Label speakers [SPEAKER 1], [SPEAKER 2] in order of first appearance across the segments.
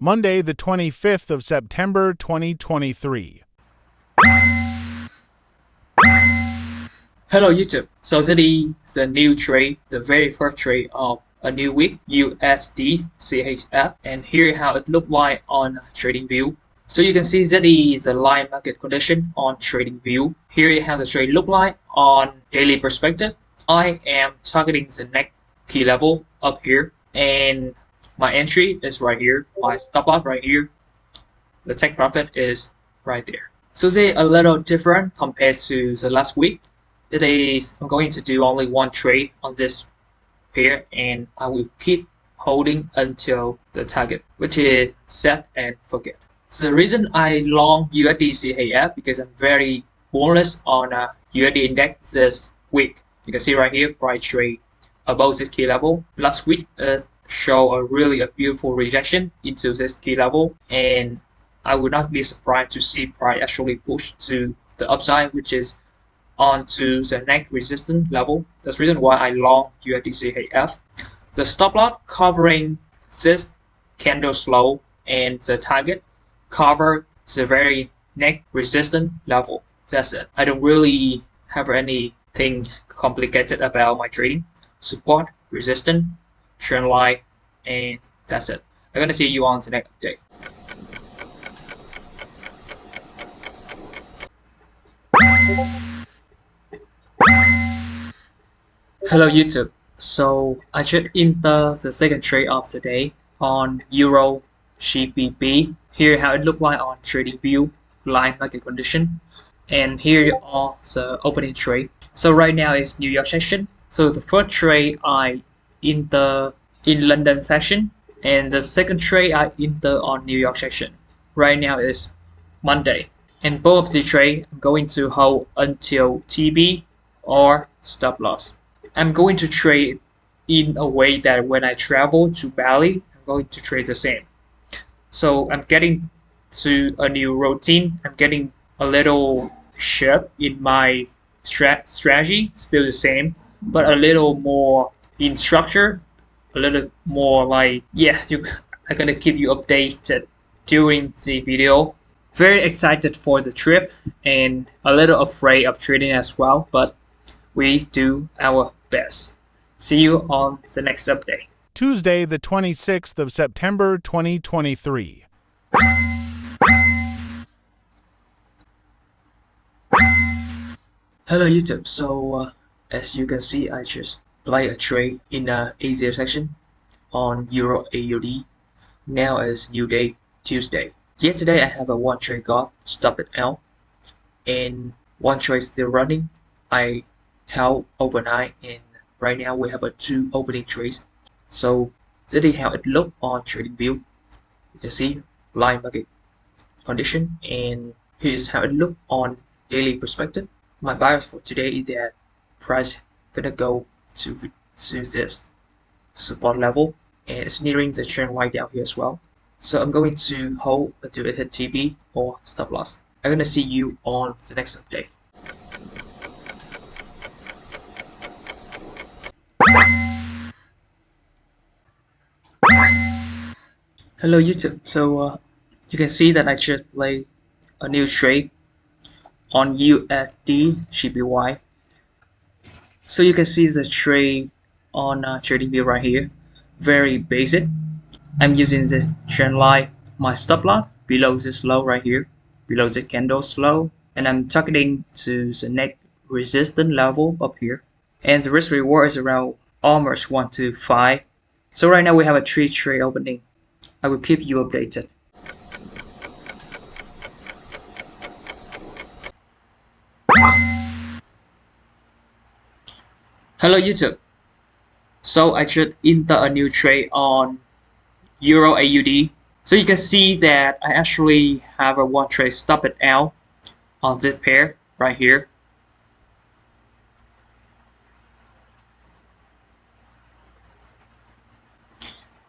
[SPEAKER 1] Monday, the 25th of September, 2023.
[SPEAKER 2] Hello YouTube. So that is the new trade, the very first trade of a new week, USD CHF, and here how it looked like on TradingView. So you can see that is the live market condition on TradingView. Here is how the trade look like on daily perspective. I am targeting the next key level up here, and my entry is right here, my stop loss right here, the take profit is right there. So they're a little different compared to the last week. Today I'm going to do only one trade on this pair, and I will keep holding until the target, which is set and forget. So the reason I long USD CHF because I'm very bullish on USD index this week. You can see right here, price trade above this key level. Last week show a really beautiful rejection into this key level, and I would not be surprised to see price actually push to the upside, which is onto the next resistance level. That's the reason why I long USD The stop loss covering this candle slow, and the target cover the very next resistance level. That's it. I don't really have anything complicated about my trading. Support, resistance, trend line, and that's it. I'm gonna see you on the next update. Hello YouTube. So I just enter the second trade of the day on Euro GBP. Here how it look like on TradingView live market condition, and here are the opening trade. So right now is New York session. So the first trade I enter in London session, and the second trade I enter on New York session. Right now is Monday, and both of the trade I'm going to hold until TB or stop loss. I'm going to trade in a way that when I travel to Bali, I'm going to trade the same. So I'm getting to a new routine. I'm getting a little shift in my strategy, still the same, but a little more in structure, a little more like, I'm gonna keep you updated during the video. Very excited for the trip and a little afraid of trading as well, but we do our best. See you on the next update.
[SPEAKER 1] Tuesday, the 26th of September, 2023.
[SPEAKER 2] Hello YouTube. So as you can see, I just play a trade in the Asia section on Euro AUD. Now is new day, Tuesday. Yesterday I have a one trade got stop it out, and one trade still running. I held overnight, and right now we have a two opening trades. So this is how it look on TradingView. You can see live market condition, and here's how it look on daily perspective. My bias for today is that price gonna go to this support level, and it's nearing the trend line down here as well. So I'm going to hold until it hit TB or stop loss. I'm gonna see you on the next update. Hello YouTube. So you can see that I just play a new trade on USD GBY. So you can see the trade on TradingView right here. Very basic. I'm using this trend line, my stop loss below this low right here, below the candle low, and I'm targeting to the next resistance level up here. And the risk reward is around almost 1 to 5. So right now we have a 3 trade opening. I will keep you updated. Hello YouTube. So I should enter a new trade on Euro AUD. So you can see that I actually have a one trade stop it out on this pair right here.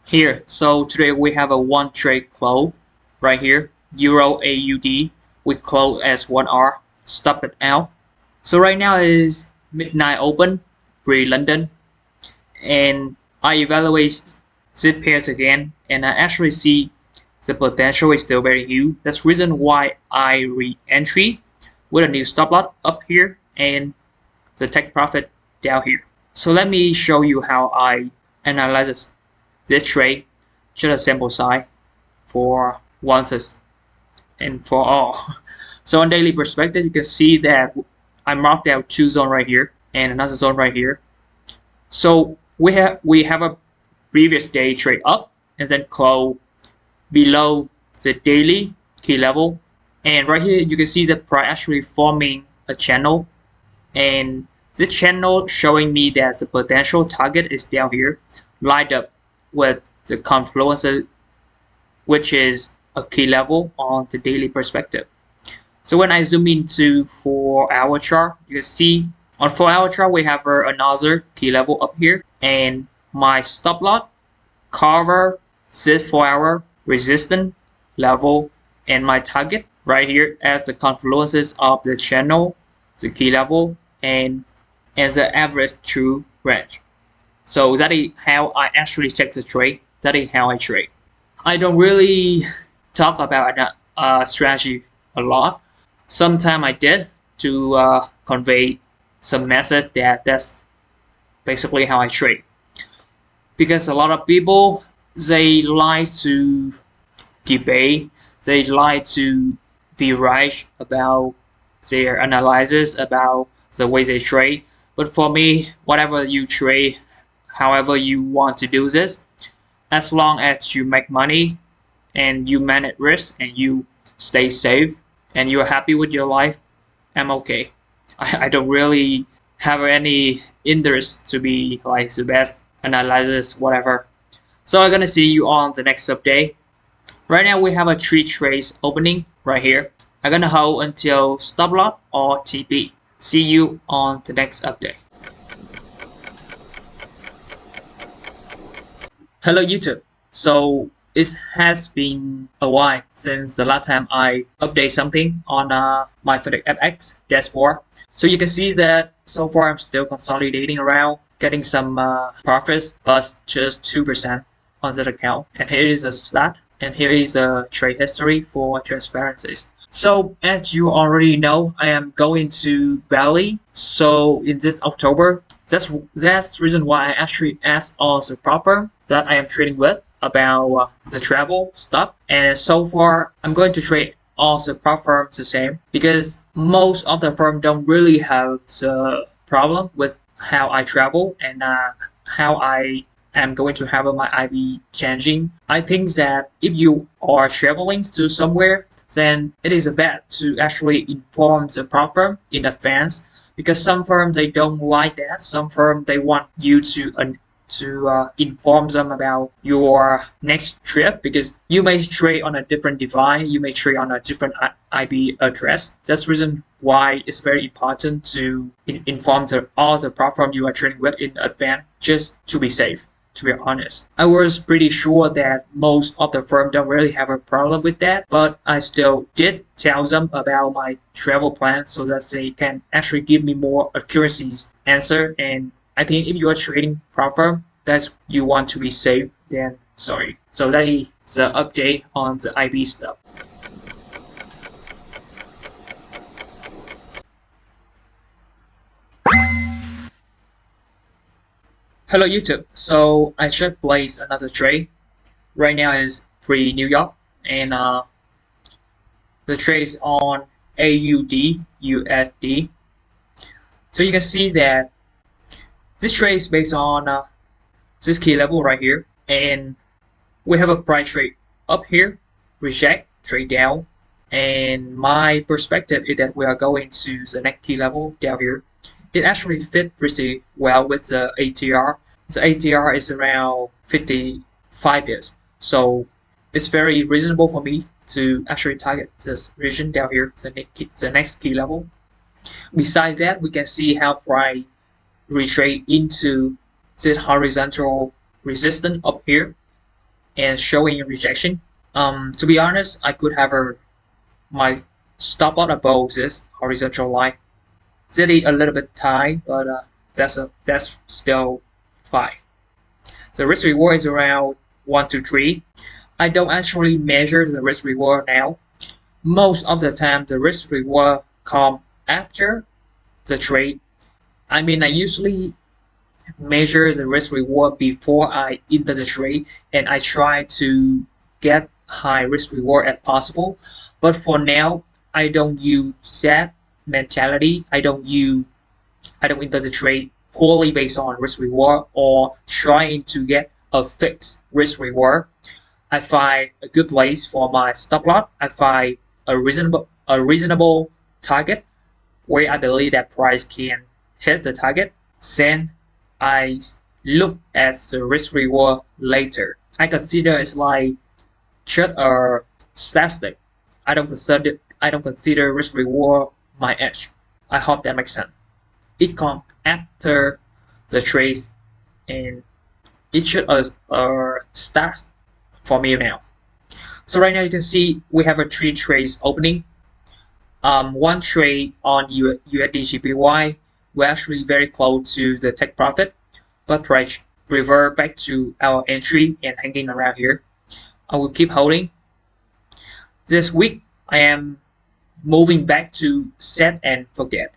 [SPEAKER 2] Here, so today we have a one trade close right here, Euro AUD. We close as 1R, stop it out. So right now is midnight open, pre-London, and I evaluate zip pairs again, and I actually see the potential is still very huge. That's the reason why I re-entry with a new stop loss up here and the take profit down here. So let me show you how I analyze this trade, just a sample size for once and for all. So on daily perspective, you can see that I marked out two zones right here and another zone right here. So we have a previous day trade up and then close below the daily key level. And right here you can see the price actually forming a channel, and this channel showing me that the potential target is down here, lined up with the confluence, which is a key level on the daily perspective. So when I zoom into 4-hour chart, you can see on 4-hour chart we have another key level up here, and my stop loss cover this 4-hour resistance level, and my target right here at the confluences of the channel, the key level, and the average true range. So that is how I actually check the trade. That is how I trade. I don't really talk about strategy a lot. Sometimes I did to convey some message that's basically how I trade. Because a lot of people, they like to debate, they like to be right about their analysis, about the way they trade. But for me, whatever you trade, however you want to do this, as long as you make money and you manage risk and you stay safe and you're happy with your life, I'm okay. I don't really have any interest to be like the best analysis, whatever. So I'm gonna see you on the next update. Right now we have a 3 trades opening right here. I'm gonna hold until stop loss or TP. See you on the next update. Hello YouTube. So it has been a while since the last time I update something on my FX dashboard. So you can see that so far I'm still consolidating around, getting some profits, but just 2% on that account. And here is a stat, and here is a trade history for transparencies. So as you already know, I am going to Bali. So in this October, that's the reason why I actually asked all the prop firm that I am trading with about the travel stuff. And so far, I'm going to trade all the prop firms the same, because most of the firms don't really have the problem with how I travel and how I am going to have my IB changing. I think that if you are traveling to somewhere, then it is bad to actually inform the prop firm in advance, because some firms they don't like that. Some firms they want you to inform them about your next trip, because you may trade on a different device, you may trade on a different IP address. That's the reason why it's very important to inform all the prop firm you are trading with in advance, just to be safe. To be honest, I was pretty sure that most of the firm don't really have a problem with that, but I still did tell them about my travel plan so that they can actually give me more accuracy answer. And I think if you are trading prop firm that you want to be safe, then sorry. So that is the update on the IB stuff. Hello YouTube. So I just placed another trade. Right now is pre-New York, and the trade is on AUD USD. So you can see that this trade is based on this key level right here, and we have a price trade up here, reject, trade down, and my perspective is that we are going to the next key level down here. It actually fit pretty well with the ATR. The ATR is around 55 bits, so it's very reasonable for me to actually target this region down here, the next key level. Besides that, we can see how price retrade into this horizontal resistance up here and showing rejection. To be honest, I could have my stop loss above this horizontal line. It's a little bit tight, but that's still fine. The risk reward is around 1 to 3. I don't actually measure the risk reward now. Most of the time, the risk reward come after the trade. I mean, I usually measure the risk reward before I enter the trade, and I try to get high risk reward as possible. But for now, I don't use that mentality. I don't enter the trade purely based on risk reward or trying to get a fixed risk reward. I find a good place for my stop loss. I find a reasonable target where I believe that price can hit the target. Then I look at the risk reward later. I consider it's like just a statistic. I don't consider risk reward my edge. I hope that makes sense. It comes after the trades, and it should a stats for me now. So right now you can see we have a 3 trades opening. One trade on USD GPY. We're actually very close to the take profit, but price revert back to our entry and hanging around here. I will keep holding. This week I am moving back to set and forget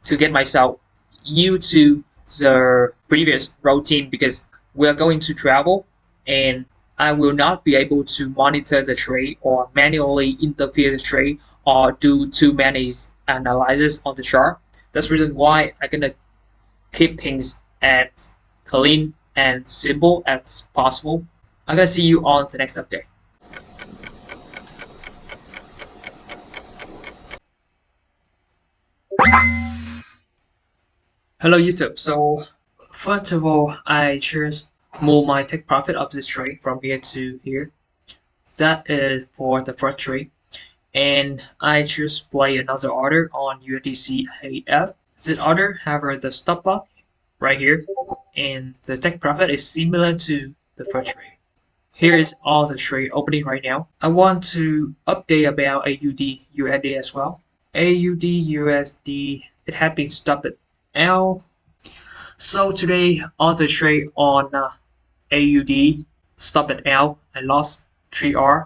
[SPEAKER 2] to get myself used to the previous routine, because we are going to travel and I will not be able to monitor the trade or manually interfere the trade or do too many analysis on the chart. That's the reason why I'm gonna keep things as clean and simple as possible. I'm gonna see you on the next update. Hello YouTube. So first of all, I just move my take profit of this trade from here to here. That is for the first trade. And I just play another order on USDC AF. This order have the stop loss right here, and the take profit is similar to the first trade. Here is all the trade opening right now. I want to update about AUD USD as well. AUD USD, it had been stopped at L. So today all the trade on AUD stopped at L. I lost 3R.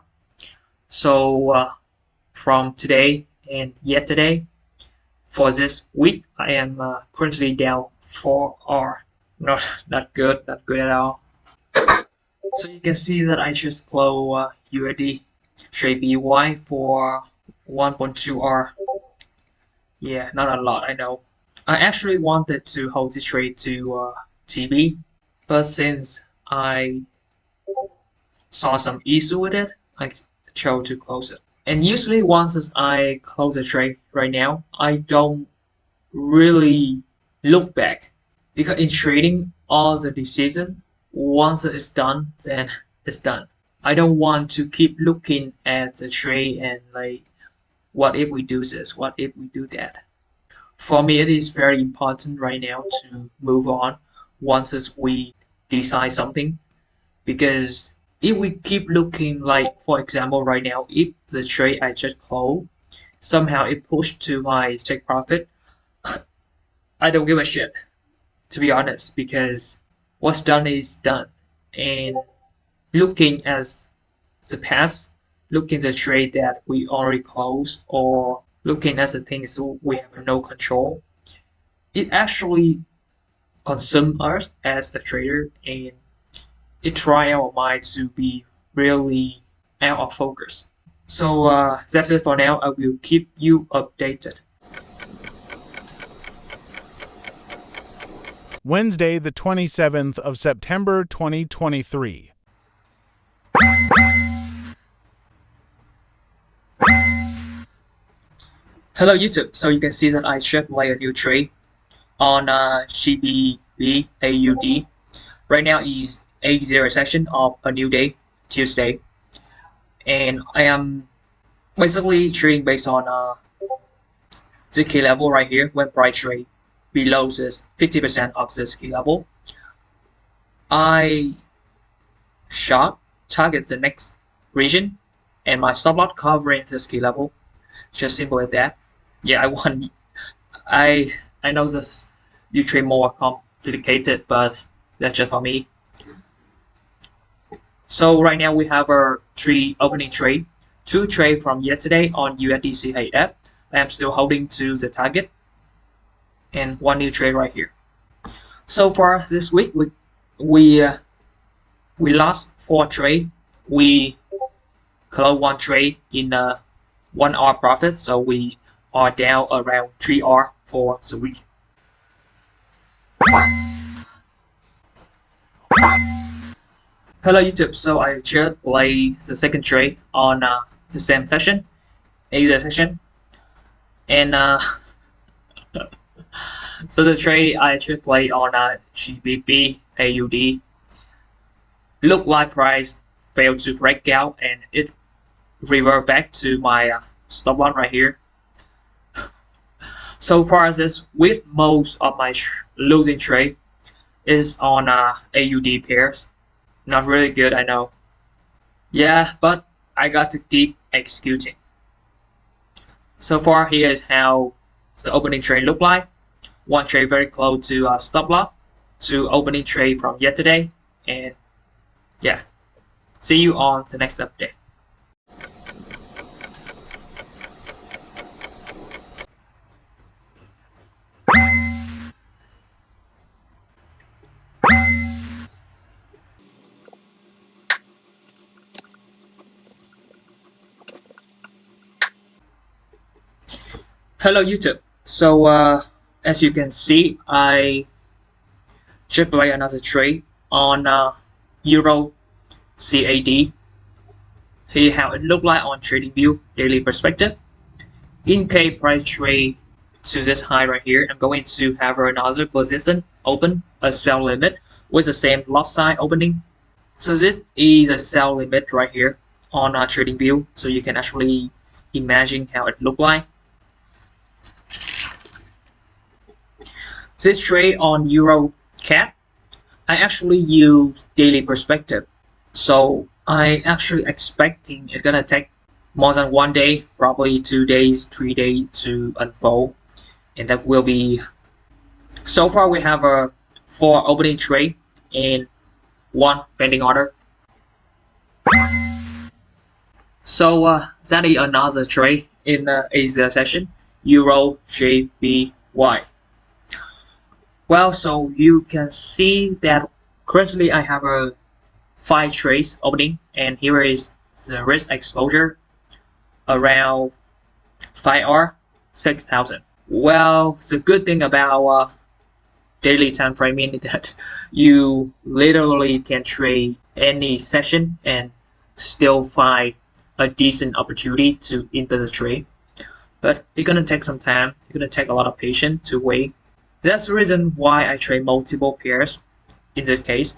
[SPEAKER 2] So from today and yesterday, for this week, I am currently down 4R. Not good at all. So you can see that I just close USD JPY for 1.2R. Yeah, not a lot, I know. I actually wanted to hold this trade to TB, but since I saw some issue with it, I chose to close it. And usually once I close a trade right now, I don't really look back, because in trading, all the decision, once it's done, then it's done. I don't want to keep looking at the trade and like, what if we do this, what if we do that. For me, it is very important right now to move on once we decide something, because if we keep looking, like for example right now, if the trade I just closed somehow it pushed to my take profit, I don't give a shit, to be honest, because what's done is done. And looking at the past, looking at the trade that we already closed, or looking at the things we have no control, it actually consumes us as a trader, and it tries our mind to be really out of focus. So that's it for now. I will keep you updated.
[SPEAKER 1] Wednesday, the 27th of September, 2023.
[SPEAKER 2] Hello YouTube. So you can see that I just play a new trade on GBP AUD. Right now is A0 section of a new day, Tuesday, and I am basically trading based on the key level right here. When price trade below this 50% of this key level, I short target the next region, and my stop loss covering this key level. Just simple as that. Yeah, I want. I know this you trade more complicated, but that's just for me. So right now we have our three opening trade, two trade from yesterday on USDCHF. I am still holding to the target, and one new trade right here. So far this week we uh, we lost 4 trade. We closed one trade in 1 hour profit, so we are down around 3 hours for the week. Hello YouTube, so I just play the second trade on the same session, either session, and so the trade I should play on GBP AUD. Look like price failed to break out and it revert back to my stop loss right here. So far this week, most of my losing trade is on AUD pairs. Not really good, I know. Yeah, but I got to keep executing. So far, here is how the opening trade look like. One trade very close to stop loss, two opening trade from yesterday, and yeah. See you on the next update. Hello YouTube. So as you can see, I should play another trade on Euro CAD. Here how it look like on TradingView daily perspective. In case price trade to this high right here, I'm going to have another position open a sell limit with the same lot size opening. So this is a sell limit right here on TradingView, so you can actually imagine how it look like. This trade on Euro CAD, I actually use daily perspective. So I actually expecting it's gonna take more than 1 day, probably 2 days, 3 days to unfold. And that will be, so far we have a 4 opening trade and 1 pending order. So that is another trade in the Asia session, Euro JPY. Well, so you can see that currently I have a 5 trades opening, and here is the risk exposure around 5R 6,000. Well, the good thing about daily time framing is that you literally can trade any session and still find a decent opportunity to enter the trade. But it's gonna take some time. It's gonna take a lot of patience to wait. That's the reason why I trade multiple pairs in this case.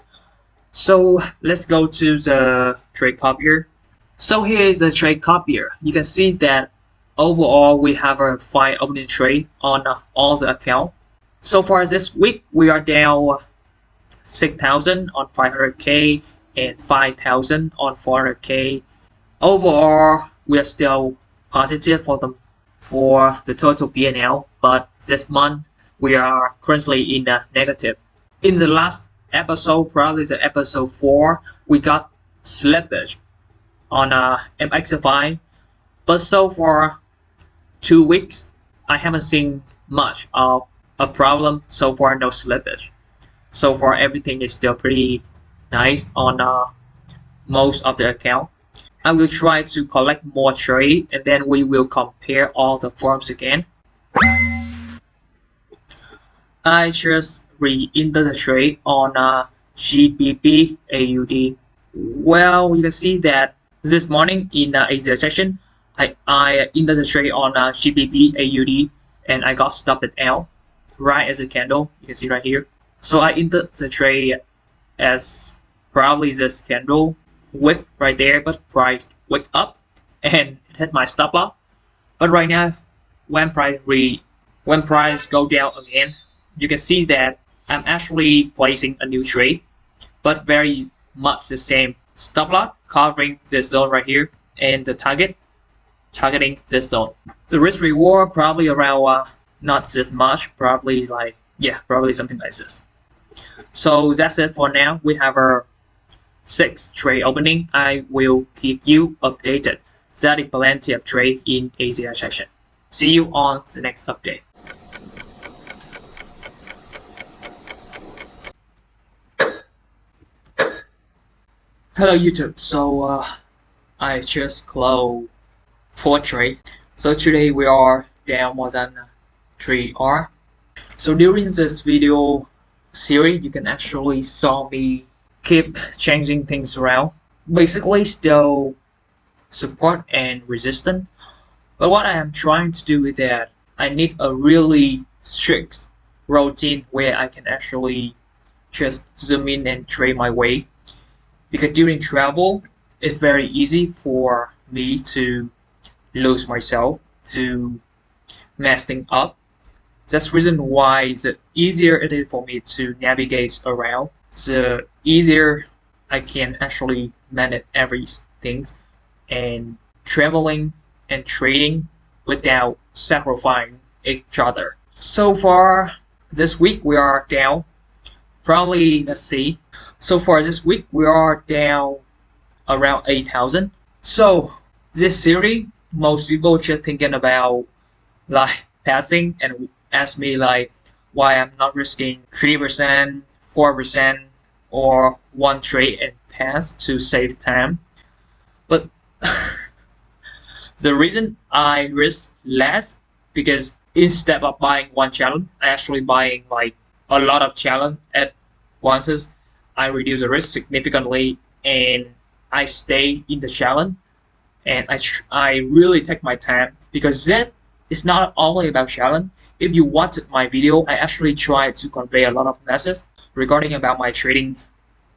[SPEAKER 2] So let's go to the trade copier. So here is the trade copier. You can see that overall we have a 5 opening trade on all the account. So far this week we are down 6,000 on 500k and 5,000 on 400k. Overall we are still positive for the total P&L, but this month we are currently in the negative. In the last episode, probably the episode 4, we got slippage on MXFI, but so far 2 weeks I haven't seen much of a problem. So far no slippage. So far everything is still pretty nice on most of the account. I will try to collect more trade and then we will compare all the firms again. I just re-entered the trade on GBP AUD. Well, you can see that this morning in Asia session, I entered the trade on GBP AUD and I got stopped at L right as a candle. You can see right here. So I entered the trade as probably this candle wick right there, but price wick up and it hit my stop loss. But right now, when price go down again, you can see that I'm actually placing a new trade, but very much the same stop loss covering this zone right here and the targeting this zone. The risk reward probably around not this much, probably like, yeah, probably something like this. So that's it for now. We have our 6 trade opening, I will keep you updated. There is plenty of trade in Asia section. See you on the next update. Hello YouTube. I just closed 4 trade. So today we are down more than 3R. So during this video series, you can actually saw me keep changing things around. Basically still support and resistance. But what I am trying to do is that I need a really strict routine where I can actually just zoom in and trade my way. Because during travel, it's very easy for me to lose myself, to mess things up. That's the reason why the easier it is for me to navigate around, the easier I can actually manage everything and traveling and trading without sacrificing each other. So far, this week we are down. Probably, let's see. So far this week we are down around 8,000. So this series, most people just thinking about like passing and ask me like why I'm not risking 3%, 4%, or one trade and pass to save time. But the reason I risk less because instead of buying one challenge, I actually buying like a lot of challenge at once. I reduce the risk significantly and I stay in the challenge and I really take my time because then it's not only about challenge. If you watched my video, I actually tried to convey a lot of messages regarding about my trading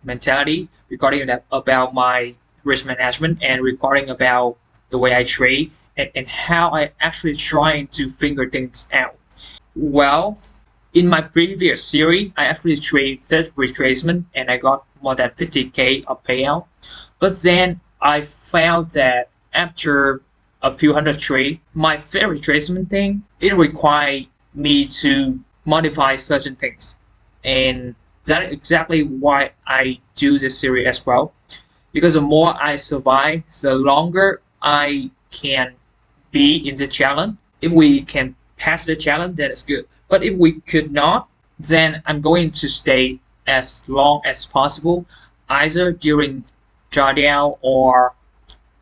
[SPEAKER 2] mentality, regarding about my risk management, and regarding about the way I trade and how I actually trying to figure things out. Well, in my previous series, I actually traded fifth retracement and I got more than 50k of payout. But then I found that after a few hundred trades, my fifth retracement thing, it required me to modify certain things. And that is exactly why I do this series as well. Because the more I survive, the longer I can be in the challenge. If we can pass the challenge, then it's good. But if we could not, then I'm going to stay as long as possible, either during drawdown or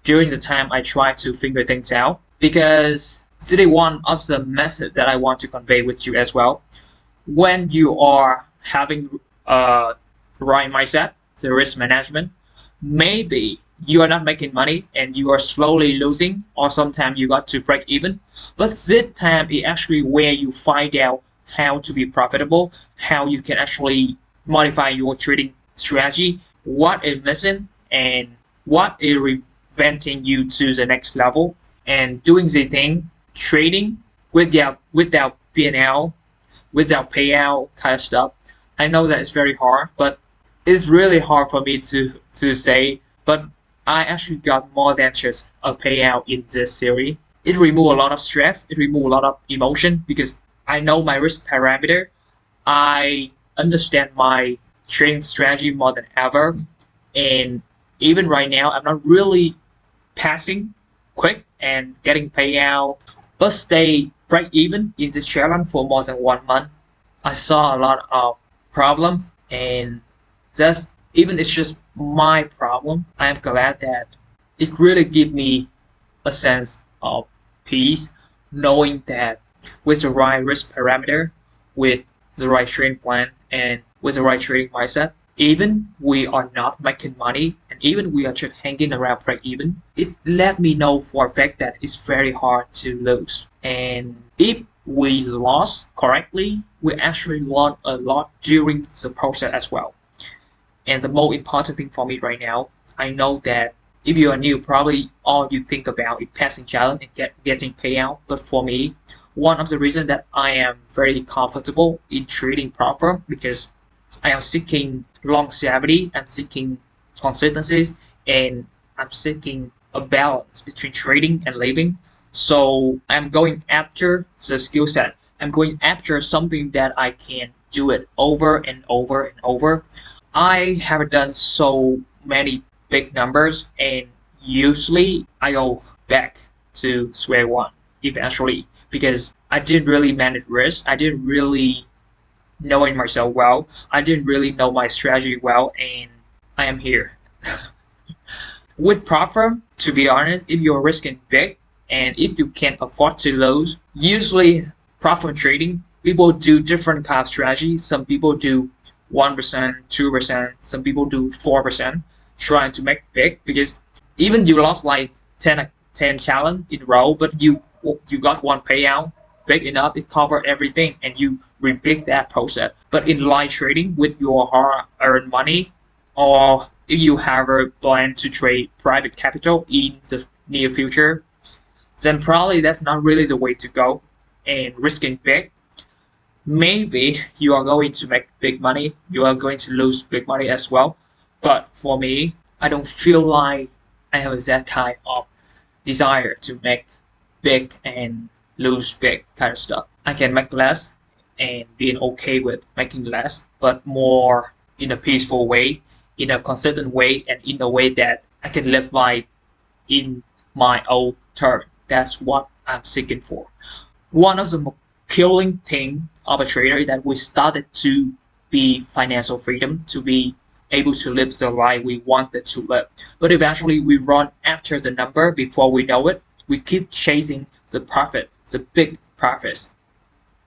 [SPEAKER 2] during the time I try to figure things out. Because this is one of the message that I want to convey with you as well. When you are having a right mindset, the risk management, maybe you are not making money and you are slowly losing, or sometimes you got to break even. But this time is actually where you find out how to be profitable, how you can actually modify your trading strategy, what is missing, and what is preventing you to the next level, and doing the thing, trading without P&L, without payout kind of stuff. I know that it's very hard, but it's really hard for me to say, but I actually got more than just a payout in this series. It removed a lot of stress, it removed a lot of emotion because I know my risk parameter. I understand my trading strategy more than ever. And even right now, I'm not really passing quick and getting payout, but stay break even in this challenge for more than 1 month. I saw a lot of problem and that's even it's just my problem. I am glad that it really gives me a sense of peace knowing that with the right risk parameter, with the right trading plan, and with the right trading mindset, even we are not making money and even we are just hanging around break even, it let me know for a fact that it's very hard to lose. And if we lost correctly, we actually learn a lot during the process as well. And the most important thing for me right now, I know that if you are new, probably all you think about is passing challenge and getting payout. But for me, one of the reasons that I am very comfortable in trading proper because I am seeking longevity, I'm seeking consistencies, and I'm seeking a balance between trading and living. So I'm going after the skill set. I'm going after something that I can do it over and over and over. I have done so many big numbers, and usually I go back to square one eventually because I didn't really manage risk. I didn't really knowing myself well. I didn't really know my strategy well, and I am here. With profit, to be honest, if you're risking big and if you can afford to lose, usually profit trading, people do different kind of strategy. Some people do 1%, 2%, some people do 4%, trying to make big because even you lost like 10 challenge in a row, but you got one payout big enough, it cover everything and you repeat that process. But in live trading with your hard earned money, or if you have a plan to trade private capital in the near future, then probably that's not really the way to go. And risking big, maybe you are going to make big money, you are going to lose big money as well. But for me, I don't feel like I have that kind of desire to make big and lose big kind of stuff. I can make less and being okay with making less, but more in a peaceful way, in a consistent way, and in a way that I can live life in my own term. That's what I'm seeking for. One of the most killing thing of a trader is that we started to be financial freedom, to be able to live the life we wanted to live. But eventually we run after the number before we know it. We keep chasing the profit, the big profits.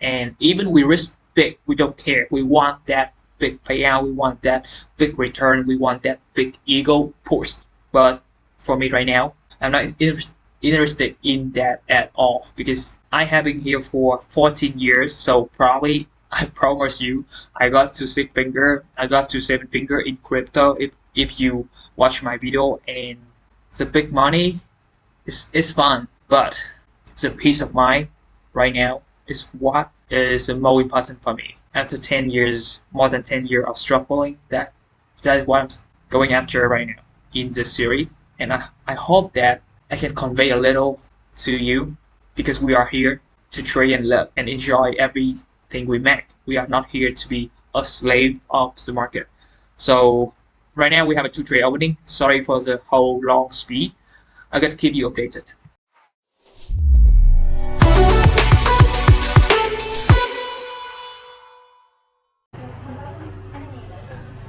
[SPEAKER 2] And even we risk big, we don't care. We want that big payout, we want that big return, we want that big ego push. But for me right now, I'm not interested in that at all because I have been here for 14 years. So probably I promise you, I got to six finger, I got to seven finger in crypto. If you watch my video, and the big money is fun, but the peace of mind right now is what is the most important for me. After 10 years, more than 10 years of struggling, that's what I'm going after right now in this series. And I hope that I can convey a little to you because we are here to trade and live and enjoy everything we make. We are not here to be a slave of the market. So right now we have a two trade opening. Sorry for the whole long speed. I gotta keep you updated.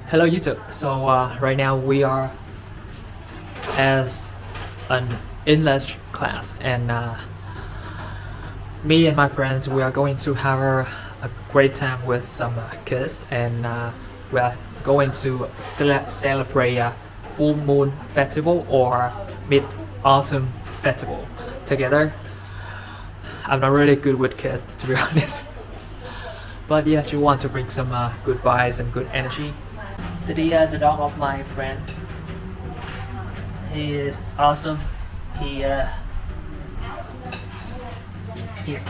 [SPEAKER 2] Hello YouTube. So right now we are as an English class, and me and my friends, we are going to have a great time with some kids, and we are going to celebrate a full moon festival or mid autumn festival together. I'm not really good with kids, to be honest, but yes, you want to bring some good vibes and good energy. The dog of my friend, he is awesome. He here.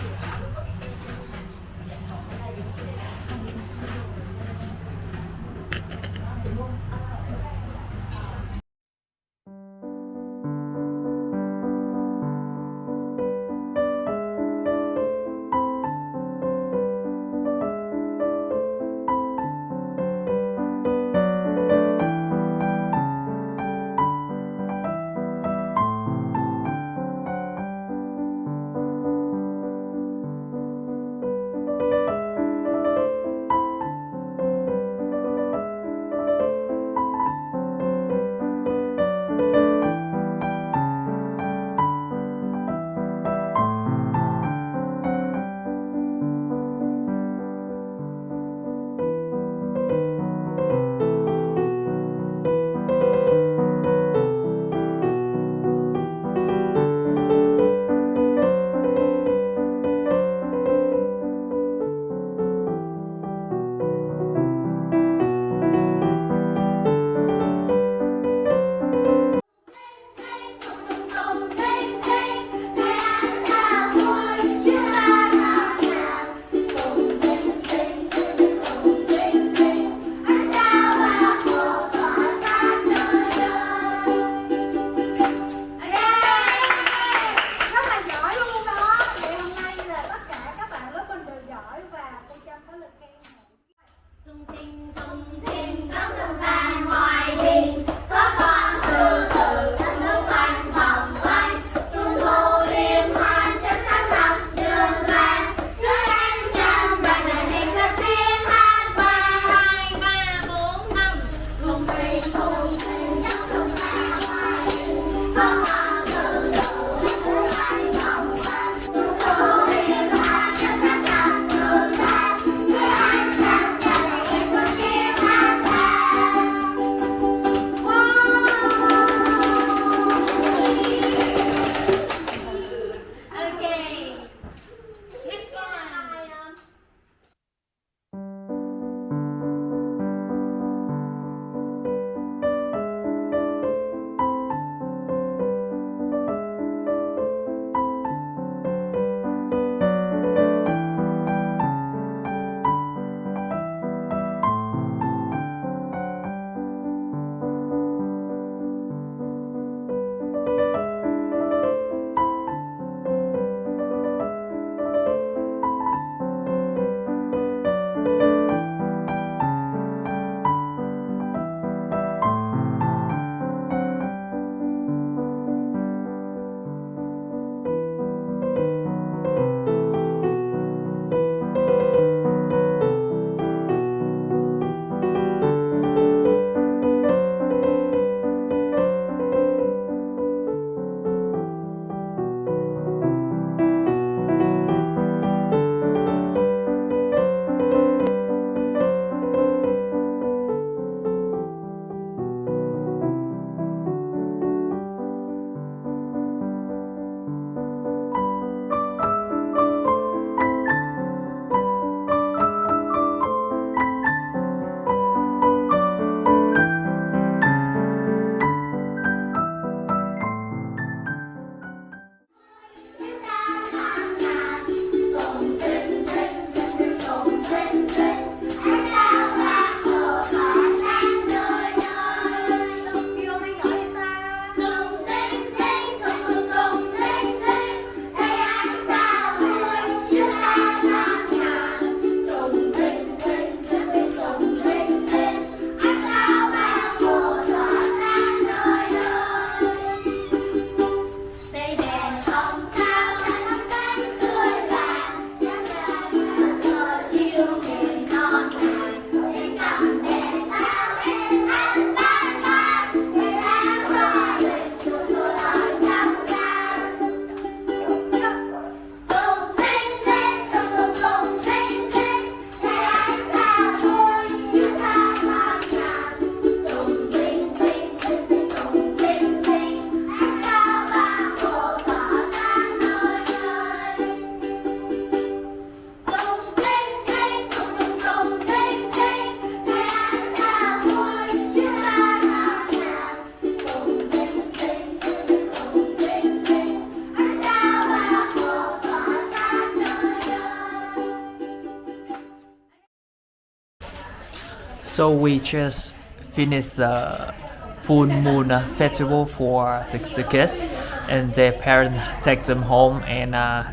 [SPEAKER 3] So we just finished the full moon festival for the kids, and their parents take them home, and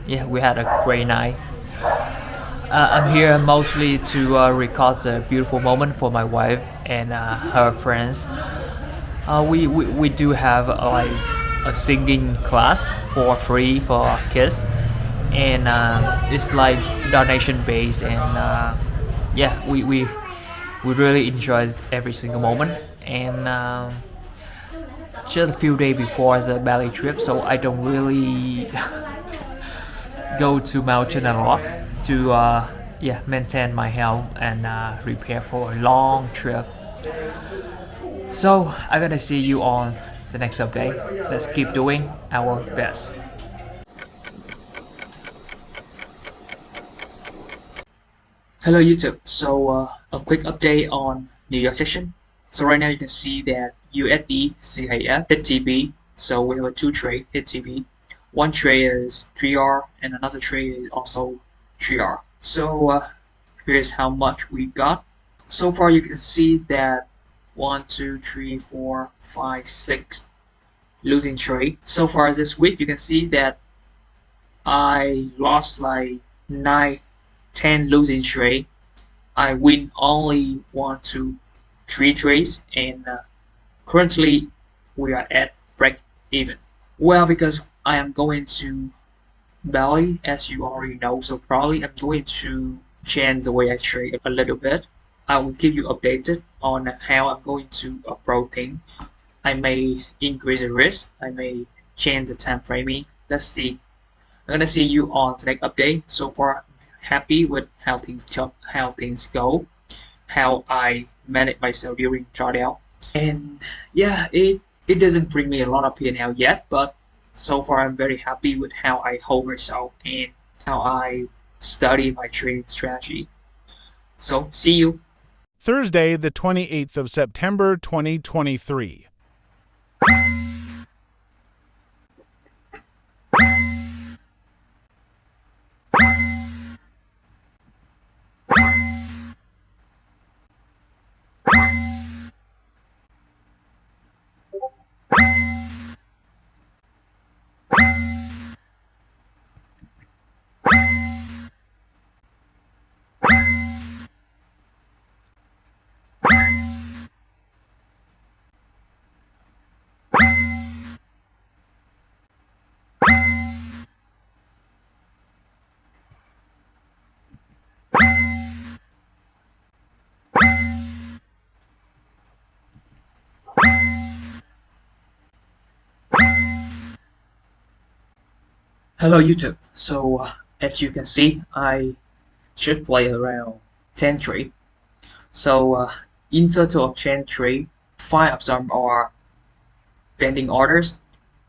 [SPEAKER 3] yeah, we had a great night. I'm here mostly to record the beautiful moment for my wife and her friends. We do have like a singing class for free for kids, and it's like donation based, and yeah, we really enjoy every single moment. And just a few days before the Bali trip, so I don't really go to mountain a lot to yeah, maintain my health and prepare for a long trip. So I'm gonna see you on the next update. Let's keep doing our best.
[SPEAKER 2] Hello YouTube. So a quick update on New York session. So right now you can see that USD CAF hit TB. So we have a two trade hit TB. One trade is 3R and another trade is also 3R. So here's how much we got. So far you can see that 1, 2, 3, 4, 5, 6 losing trade. So far this week you can see that I lost like 9, 10 losing trade. I win only 1, 2, 3 trades, and currently we are at break even. Well, because I am going to Bali, as you already know, so probably I'm going to change the way I trade a little bit. I will keep you updated on how I'm going to approach things. I may increase the risk, I may change the time framing. Let's see. I'm gonna see you on the next update. So far, I'm happy with how things go, how I manage myself during drawdown, and yeah, it doesn't bring me a lot of P&L yet, but so far I'm very happy with how I hold myself and how I study my trading strategy. So see you.
[SPEAKER 1] Thursday, the 28th of September, 2023.
[SPEAKER 2] Hello YouTube. So as you can see, I should play around 10 trade. So in total of 10 trade, 5 of them are pending orders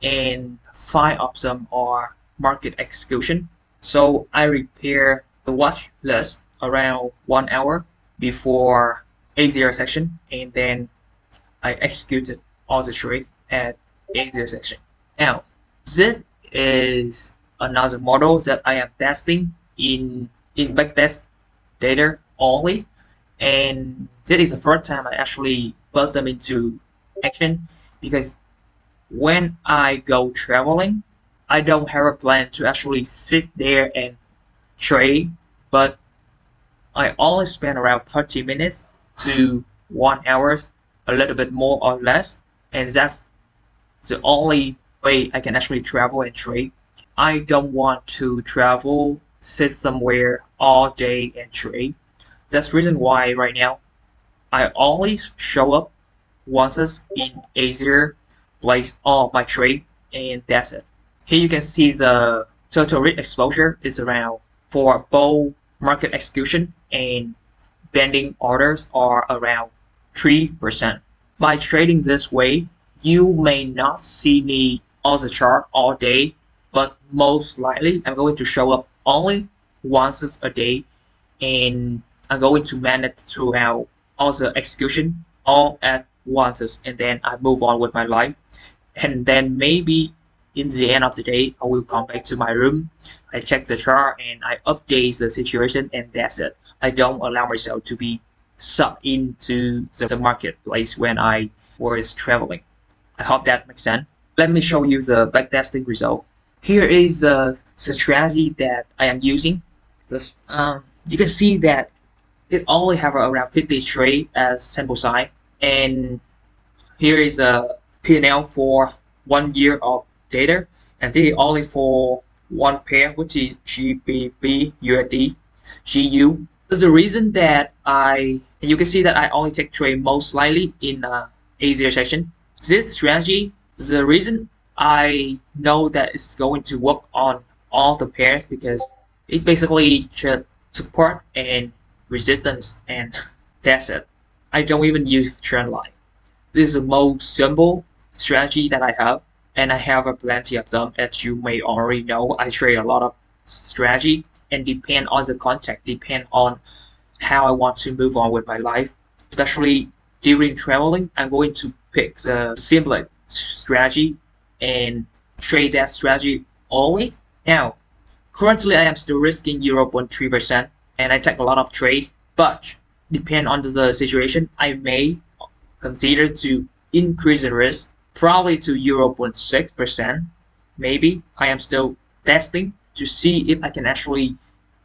[SPEAKER 2] and 5 of them are market execution. So I repair the watch list around 1 hour before A0 session, and then I executed all the trade at A0 session. Now, this is another model that I am testing in backtest data only, and this is the first time I actually put them into action, because when I go traveling, I don't have a plan to actually sit there and trade, but I only spend around 30 minutes to 1 hour, a little bit more or less, and that's the only way I can actually travel and trade. I don't want to travel, sit somewhere all day and trade. That's the reason why right now I always show up once in Asia, place all my trade, and that's it. Here you can see the total risk exposure is around, for both market execution and pending orders are around 3%. By trading this way, you may not see me on the chart all day, but most likely I'm going to show up only once a day, and I'm going to manage throughout all the execution all at once, and then I move on with my life. And then maybe in the end of the day, I will come back to my room, I check the chart and I update the situation, and that's it. I don't allow myself to be sucked into the marketplace when I was traveling. I hope that makes sense. Let me show you the backtesting result. Here is the strategy that I am using. This, you can see that it only have around 50 trade as sample size, and here is a P&L for 1 year of data, and this is only for one pair, which is GBP USD GU. There's a reason that you can see that I only take trade most likely in Asia session. This strategy, the reason I know that it's going to work on all the pairs because it basically should support and resistance, and that's it. I don't even use trend line. This is the most simple strategy that I have, and I have a plenty of them. As you may already know, I trade a lot of strategy, and depend on the context, depend on how I want to move on with my life. Especially during traveling, I'm going to pick the simplest strategy and trade that strategy only. Now, currently I am still risking 0.3%, and I take a lot of trade, but depend on the situation, I may consider to increase the risk probably to 0.6%. Maybe I am still testing to see if I can actually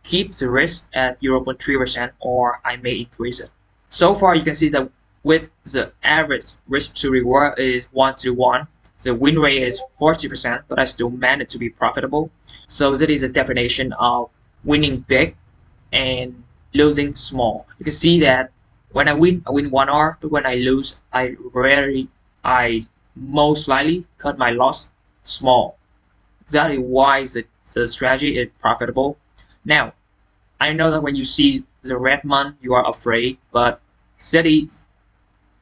[SPEAKER 2] keep the risk at 0.3% or I may increase it. So far you can see that with the average risk to reward is 1 to 1, the win rate is 40%, but I still managed to be profitable. So that is a definition of winning big and losing small. You can see that when I win 1 hour, but when I lose, I most likely cut my loss small. That is why the strategy is profitable. Now, I know that when you see the red month, you are afraid, but that is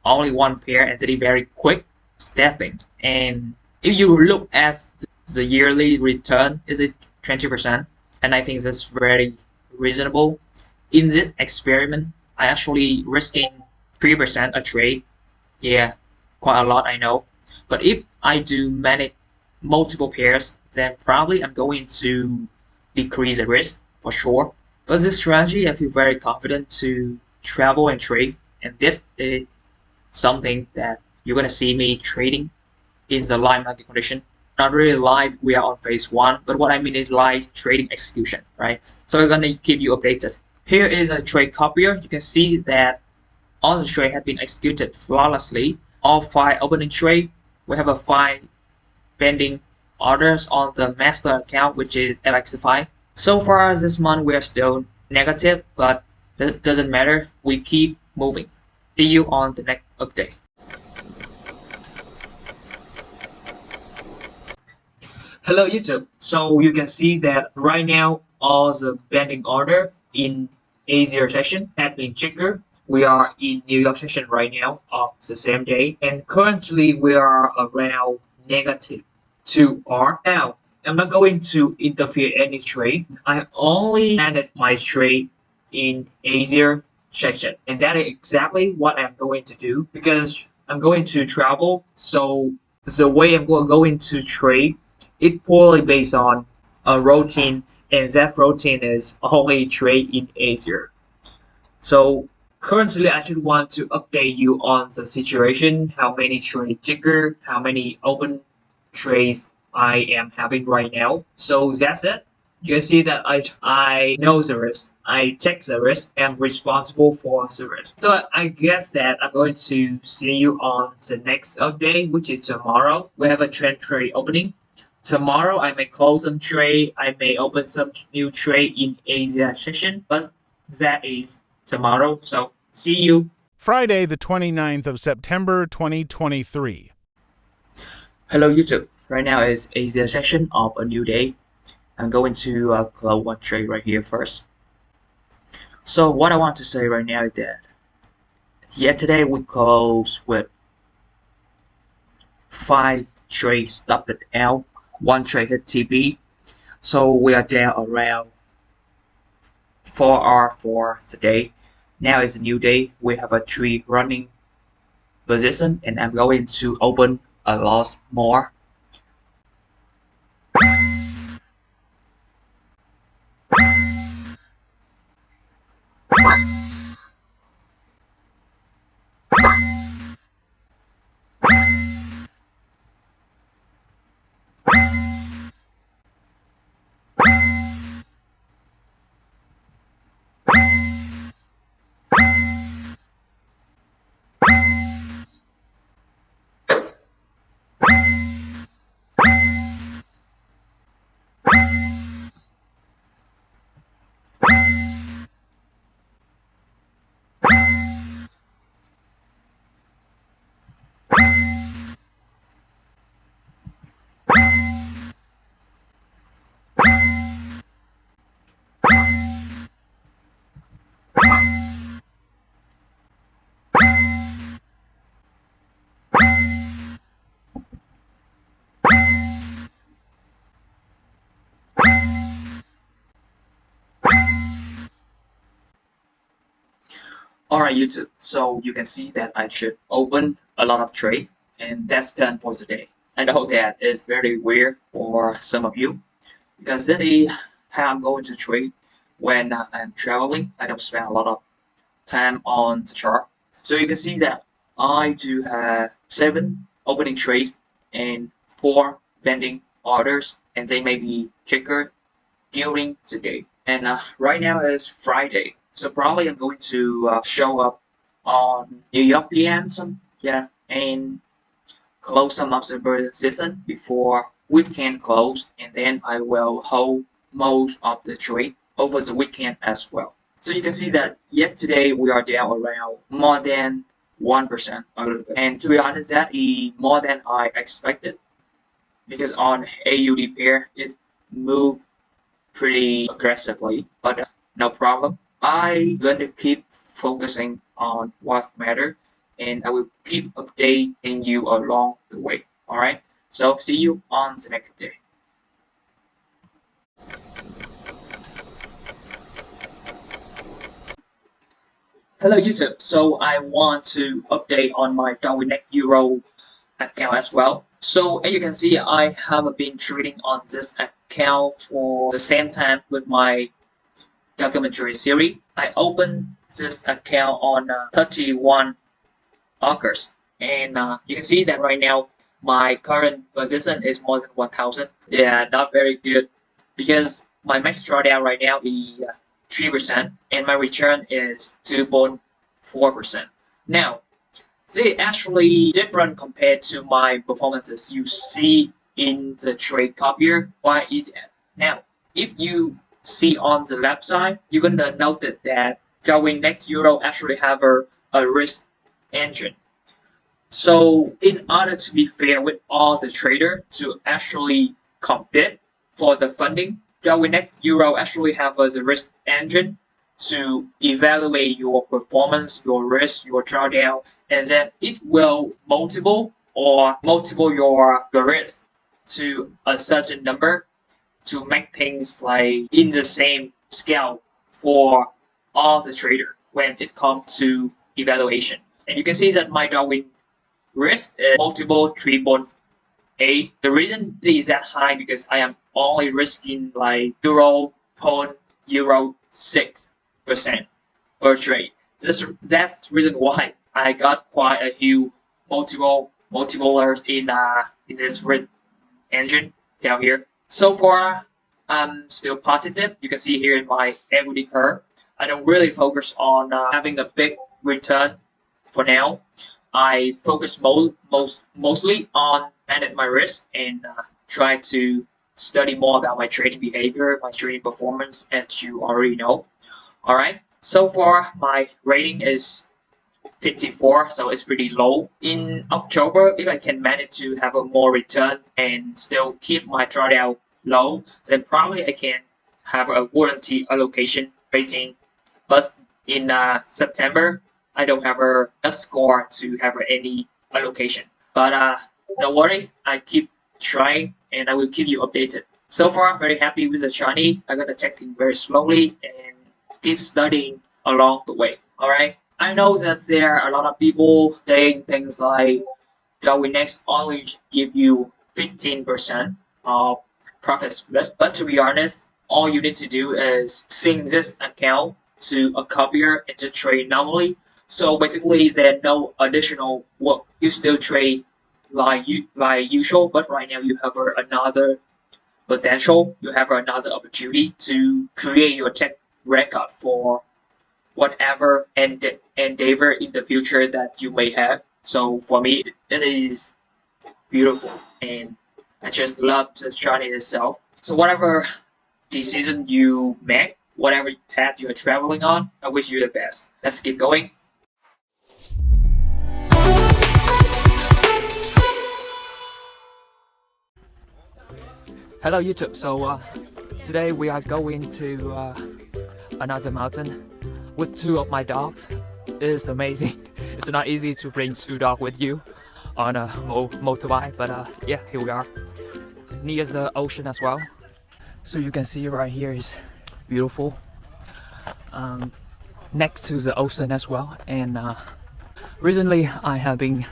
[SPEAKER 2] only one pair and that is very quick stepping. And if you look at the yearly return, is it 20%? And I think that's very reasonable. In this experiment, I actually risking 3% a trade. Yeah, quite a lot, I know. But if I do manage multiple pairs, then probably I'm going to decrease the risk for sure. But this strategy, I feel very confident to travel and trade, and this is something that you're gonna see me trading in the live market condition. Not really live, we are on phase 1, but what I mean is live trading execution, right? So we're gonna keep you updated. Here is a trade copier. You can see that all the trade have been executed flawlessly. All 5 opening trade. We have a 5 pending orders on the master account, which is Diversifying. So far this month we are still negative, but that doesn't matter. We keep moving. See you on the next update. Hello YouTube. So you can see that right now all the pending order in Asia session has been triggered. We are in New York session right now of the same day, and currently we are around negative 2R. Now, I'm not going to interfere any trade. I only added my trade in Asia section, and that is exactly what I'm going to do because I'm going to travel. So the way I'm going to trade, it purely based on a routine, and that routine is only trade in Asia. So currently I just want to update you on the situation, how many trade trigger, how many open trades I am having right now. So that's it. You can see that I know the risk. I take the risk. I'm responsible for the risk. So I guess that I'm going to see you on the next update, which is tomorrow. We have a trend trade opening. Tomorrow I may close some trade. I may open some new trade in Asia session, but that is tomorrow. So see you.
[SPEAKER 1] Friday, the 29th of September, 2023.
[SPEAKER 2] Hello YouTube. Right now is Asia session of a new day. I'm going to close one trade right here first. So what I want to say right now is that yesterday we closed with 5 trades stopped at L, 1 trade hit TB. So we are down around 4R for today. Now is a new day. We have a 3 running position, and I'm going to open a lot more. Alright, YouTube. So you can see that I should open a lot of trade, and that's done for the day. I know that is very weird for some of you because that is how I'm going to trade when I'm traveling. I don't spend a lot of time on the chart. So you can see that I do have 7 opening trades and 4 pending orders, and they may be triggered during the day. And right now is Friday, so probably I'm going to show up on New York PM, and close some observer season before weekend close, and then I will hold most of the trade over the weekend as well. So you can see that yesterday we are down around more than 1%, and to be honest, that is more than I expected because on AUD pair it moved pretty aggressively, but no problem. I'm going to keep focusing on what matters, and I will keep updating you along the way. All right. So see you on the next day. Hello YouTube. So I want to update on my Darwin Euro account as well. So as you can see, I have been trading on this account for the same time with my documentary series. I opened this account on 31 August, and you can see that right now my current position is more than 1,000. Yeah, not very good because my max drawdown right now is 3% and my return is 2.4%. Now, this is actually different compared to my performances you see in the trade copier. Why it now? If you see on the left side, you're gonna notice that Darwin Next Euro actually have a risk engine. So in order to be fair with all the trader to actually compete for the funding, Darwin Next Euro actually have a risk engine to evaluate your performance, your risk, your drawdown, and then it will multiple your risk to a certain number to make things like in the same scale for all the trader when it comes to evaluation. And you can see that my Darwin risk is multiple 3.8. The reason it is that high because I am only risking like 0.06% per trade. That's the reason why I got quite a huge multiplers in this risk engine down here. So far, I'm still positive. You can see here in my equity curve. I don't really focus on having a big return for now. I focus mostly on manage my risk and try to study more about my trading behavior, my trading performance, as you already know. All right. So far, my rating is 54, so it's pretty low. In October, if I can manage to have a more return and still keep my drawdown low, then probably I can have a warranty allocation rating. But in September, I don't have a score to have any allocation. But don't worry, I keep trying and I will keep you updated. So far, I'm very happy with the journey. I'm gonna take things very slowly and keep studying along the way. All right. I know that there are a lot of people saying things like Darwin Next only give you 15% of profit split. But to be honest, all you need to do is sync this account to a copier and just trade normally. So basically, there's no additional work. You still trade like usual, but right now you have another potential. You have another opportunity to create your tech record for whatever endeavor in the future that you may have. So for me, it is beautiful, and I just love the journey itself. So whatever decision you make, whatever path you are traveling on, I wish you the best. Let's keep going.
[SPEAKER 3] Hello YouTube. So today we are going to another mountain with 2 of my dogs. It is amazing. It's not easy to bring 2 dogs with you on a motorbike, but yeah, here we are near the ocean as well. So you can see right here is beautiful. next to the ocean as well. And recently I have been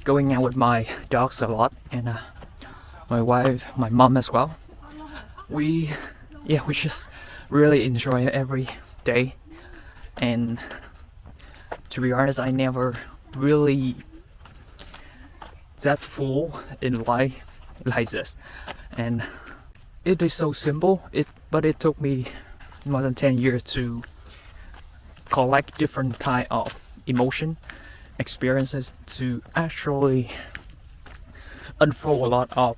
[SPEAKER 3] going out with my dogs a lot, and my wife, my mom as well. We just really enjoy it every day. And to be honest, I never really that full in life like this. And it is so simple, but it took me more than 10 years to collect different kind of emotion experiences to actually unfold a lot of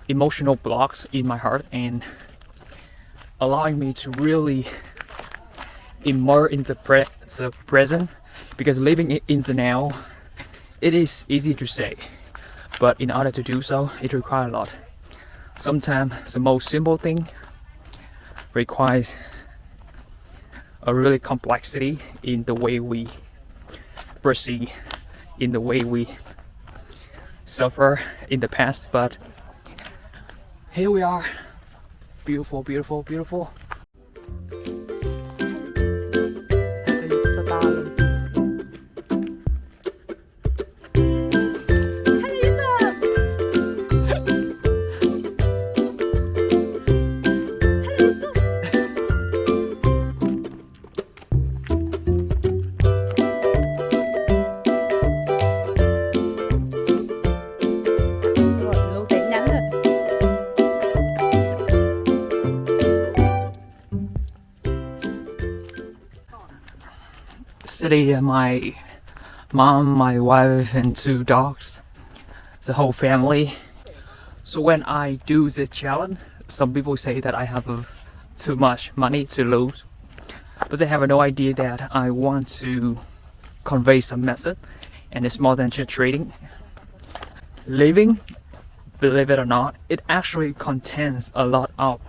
[SPEAKER 3] emotional blocks in my heart, and allowing me to really immerse in the present. Because living in the now, it is easy to say, but in order to do so, it requires a lot. Sometimes the most simple thing requires a really complexity in the way we proceed, in the way we suffer in the past. But here we are. Beautiful, beautiful, beautiful. City, my mom, my wife, and 2 dogs, the whole family. So when I do this challenge, some people say that I have too much money to lose, but they have no idea that I want to convey some message, and it's more than just trading. Living, believe it or not, it actually contains a lot of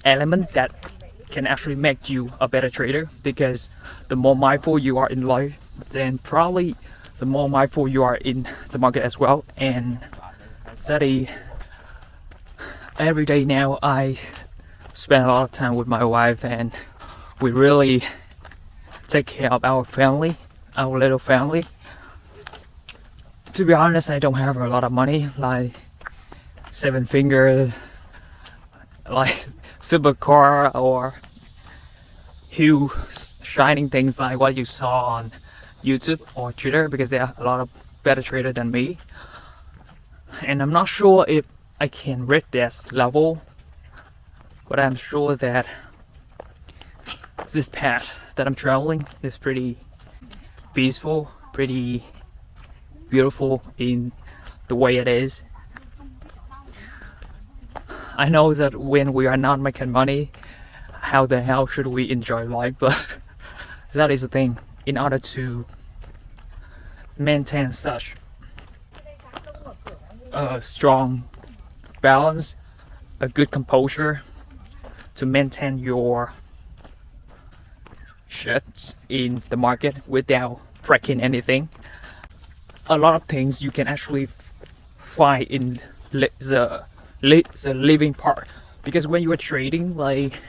[SPEAKER 3] elements that can actually make you a better trader, because the more mindful you are in life, then probably the more mindful you are in the market as well. And every day now I spend a lot of time with my wife, and we really take care of our family, our little family. To be honest, I don't have a lot of money like 7 figures, like supercar or huge shining things like what you saw on YouTube or Twitter, because there are a lot of better traders than me, and I'm not sure if I can reach that level, but I'm sure that this path that I'm traveling is pretty peaceful, pretty beautiful in the way it is. I know that when we are not making money, how the hell should we enjoy life? But that is the thing. In order to maintain such a strong balance, a good composure, to maintain your shit in the market without breaking anything, a lot of things you can actually find in the living part. Because when you are trading, like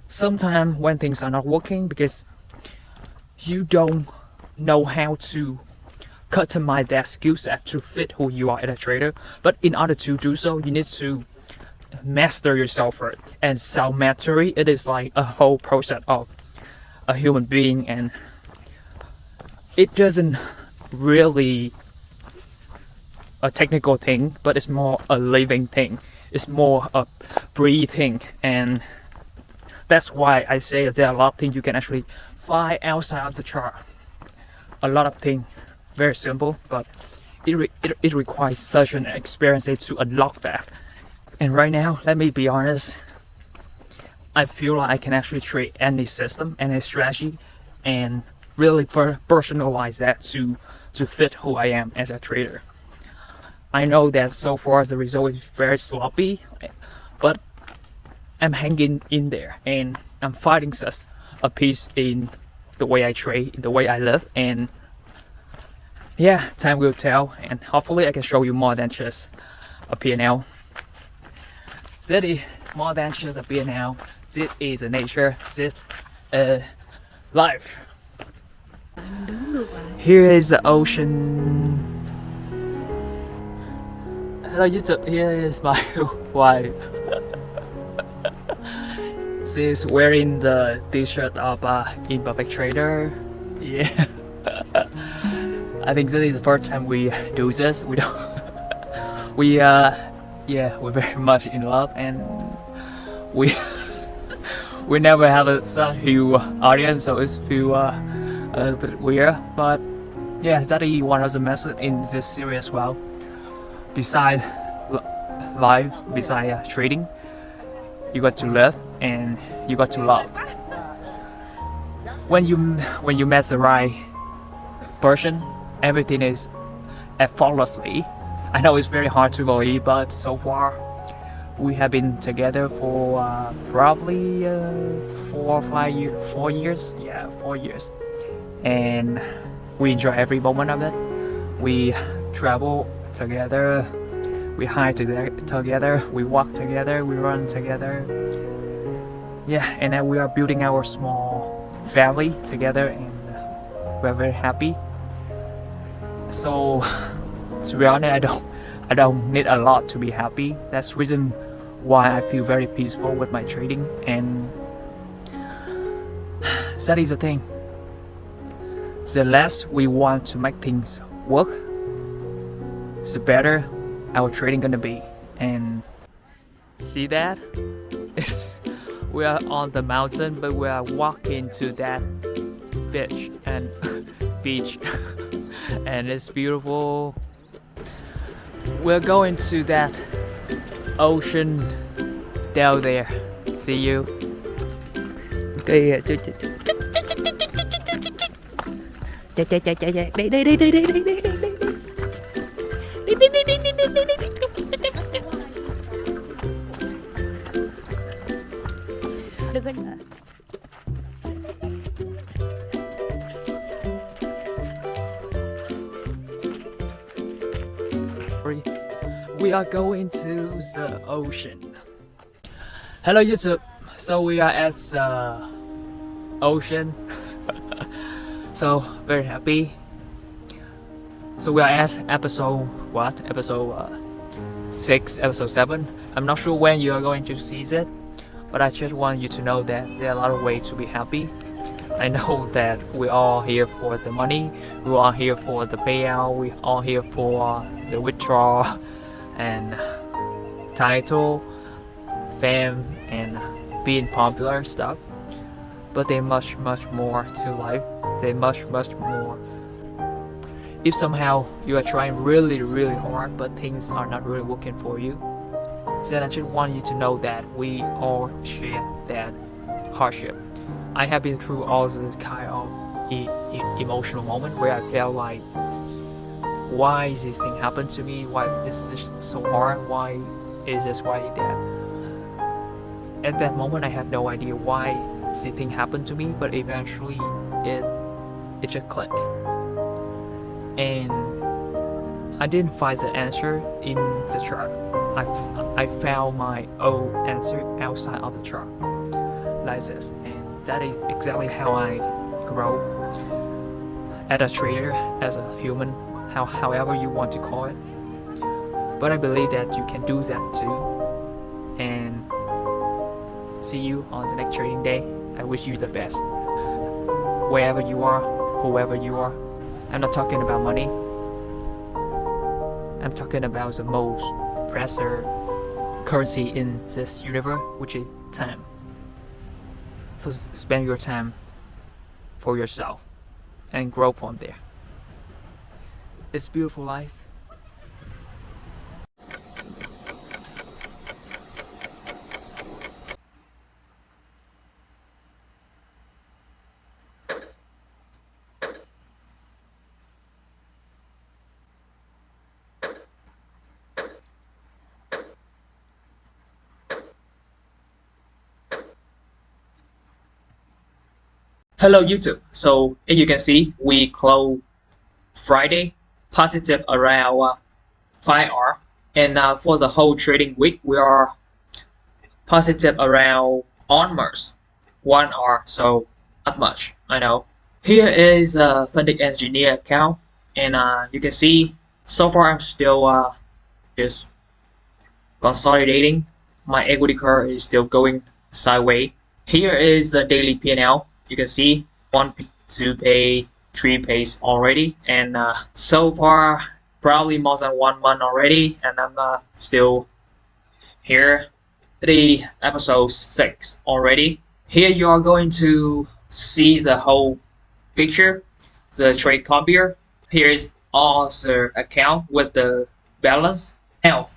[SPEAKER 3] sometimes when things are not working, because you don't know how to customize that skill set to fit who you are as a trader. But in order to do so, you need to master yourself first. And self-mastery, it is like a whole process of a human being, and it doesn't really a technical thing, but it's more a living thing. It's more a breathing, and that's why I say that there are a lot of things you can actually find outside of the chart. A lot of things, very simple, but it requires such an experience to unlock that. And right now, let me be honest, I feel like I can actually trade any system, any strategy, and really personalize that to fit who I am as a trader. I know that so far the result is very sloppy, but I'm hanging in there, and I'm fighting such a piece in the way I trade, in the way I live, and yeah, time will tell, and hopefully I can show you more than just a P&L. That is more than just a P&L. This is a nature. This life. Here is the ocean. Hello YouTube, here is my wife. She's wearing the t-shirt of Imperfect Trader. Yeah. I think this is the first time we do this. We don't yeah, we're very much in love, and we we never have such huge audience, so it's feel a little bit weird. But yeah, that is one of the message in this series as well. Beside life, beside trading, you got to live and you got to love. When you met the right person, everything is effortlessly. I know it's very hard to believe, but so far we have been together for probably 4 years. Yeah, 4 years, and we enjoy every moment of it. We travel together, we hike together, we walk together, we run together. Yeah, and then we are building our small family together, and we're very happy. So to be honest, I don't need a lot to be happy. That's the reason why I feel very peaceful with my trading, and that is the thing. The less we want to make things work, the better our trading gonna be. And see that? We are on the mountain, but we are walking to that beach and and it's beautiful. We're going to that ocean down there. See you. We are going to the ocean. Hello YouTube. So we are at the ocean. So very happy. So we are at episode 6, episode 7. I'm not sure when you are going to see it, but I just want you to know that there are a lot of ways to be happy. I know that we're all here for the money, we're all here for the payout, we're all here for the withdrawal and title, fame, and being popular stuff. But there's much more to life. There's much more. If somehow you are trying really hard but things are not really working for you, then I just want you to know that we all share that hardship. I have been through all this kind of emotional moment where I felt like, why is this thing happen to me? Why is this so hard? Why is this, why that? At that moment I had no idea why this thing happened to me, but eventually it just clicked. And I didn't find the answer in the chart. I found my own answer outside of the chart, like this. And that is exactly how I grow as a trader, as a human, however you want to call it. But I believe that you can do that too. And see you on the next trading day. I wish you the best. Wherever you are, whoever you are. I'm not talking about money. I'm talking about the most precious currency in this universe, which is time. So spend your time for yourself and grow from there. It's a beautiful life.
[SPEAKER 2] Hello YouTube. So as you can see, we close Friday positive around 5 hours, and for the whole trading week we are positive around almost 1 hour. So Not much, I know. Here is a funding engineer account, and you can see so far I'm still just consolidating. My equity curve is still going sideways. Here is the daily P&L. You can see 1 pay, 2 pay, 3 pays already, and so far probably more than 1 month already, and I'm still here. The episode 6 already. Here you are going to see the whole picture, the trade copier. Here is all the account with the balance. Now,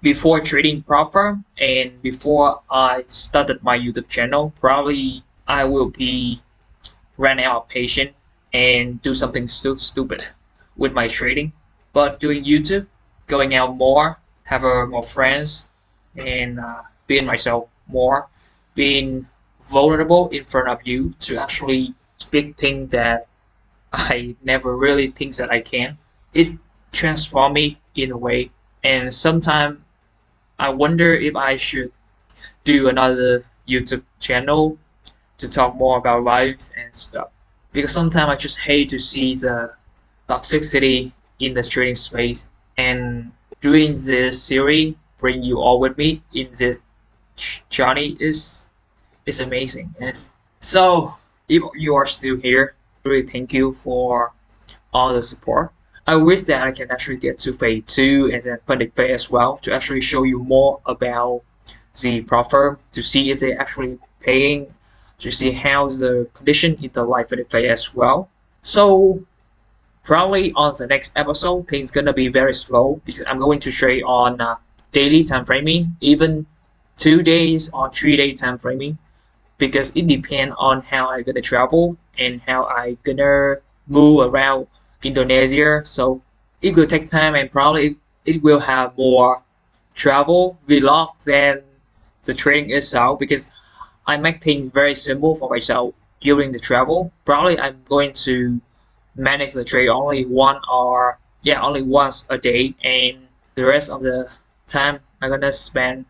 [SPEAKER 2] before trading prop firm and before I started my YouTube channel, probably I will be ran out of patience and do something stupid with my trading. But doing YouTube, going out more, have more friends, and being myself more, being vulnerable in front of you to actually speak things that I never really think that I can. It transformed me in a way, and sometimes I wonder if I should do another YouTube channel to talk more about life and stuff. Because sometimes I just hate to see the toxicity in the trading space. And doing this series, bring you all with me in this journey is amazing. And so, if you are still here, really thank you for all the support. I wish that I can actually get to phase 2 and then funding phase as well to actually show you more about the prop firm to see if they're actually paying, to see how the condition in the life funding phase as well. So probably on the next episode, things gonna be very slow because I'm going to trade on daily time framing, even 2 days or 3 day time framing, because it depends on how I gonna travel and how I gonna move around Indonesia. So it will take time and probably it will have more travel vlog than the trading itself because I make things very simple for myself during the travel. Probably I'm going to manage the trade only once a day, and the rest of the time I'm gonna spend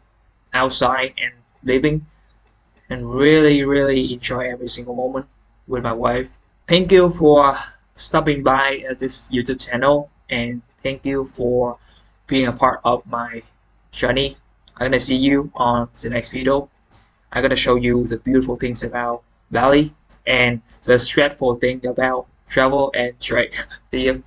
[SPEAKER 2] outside and living and really enjoy every single moment with my wife. Thank you for stopping by at this YouTube channel, and thank you for being a part of my journey. I'm gonna see you on the next video. I'm gonna show you the beautiful things about Bali and the stressful thing about travel and trade. See you.